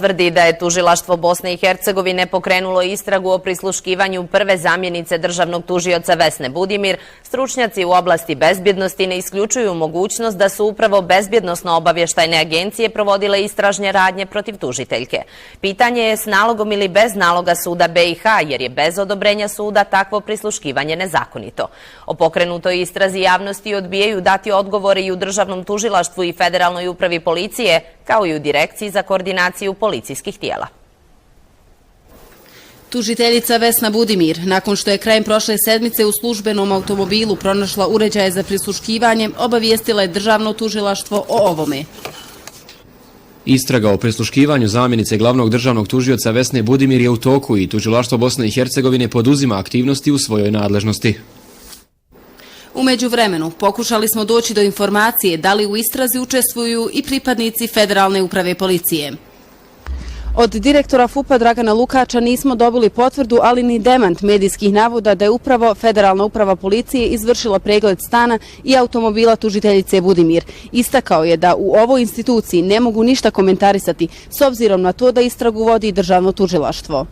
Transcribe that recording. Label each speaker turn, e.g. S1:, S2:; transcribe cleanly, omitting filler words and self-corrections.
S1: Tvrdi da je tužilaštvo Bosne i Hercegovine pokrenulo istragu o prisluškivanju prve zamjenice državnog tužioca Vesne Budimir. Stručnjaci u oblasti bezbjednosti ne isključuju mogućnost da su upravo bezbjednosno-obavještajne agencije provodile istražne radnje protiv tužiteljke. Pitanje je s nalogom ili bez naloga suda BiH, jer je bez odobrenja suda takvo prisluškivanje nezakonito. O pokrenutoj istrazi javnosti odbijaju dati odgovore i u Državnom tužilaštvu i Federalnoj upravi policije, kao i u Direkciji za koordinaciju policijskih tijela.
S2: Tužiteljica Vesna Budimir, nakon što je krajem prošle sedmice u službenom automobilu pronašla uređaje za prisluškivanje, obavijestila je Državno tužilaštvo o ovome.
S3: Istraga o prisluškivanju zamjenice glavnog državnog tužioca Vesne Budimir je u toku i tužilaštvo Bosne i Hercegovine poduzima aktivnosti u svojoj nadležnosti.
S2: U međuvremenu pokušali smo doći do informacije da li u istrazi učestvuju i pripadnici Federalne uprave policije. Od direktora FUP-a Dragana Lukača nismo dobili potvrdu, ali ni demant medijskih navoda da je upravo Federalna uprava policije izvršila pregled stana i automobila tužiteljice Budimir. Istakao je da u ovoj instituciji ne mogu ništa komentarisati, s obzirom na to da istragu vodi Državno tužilaštvo.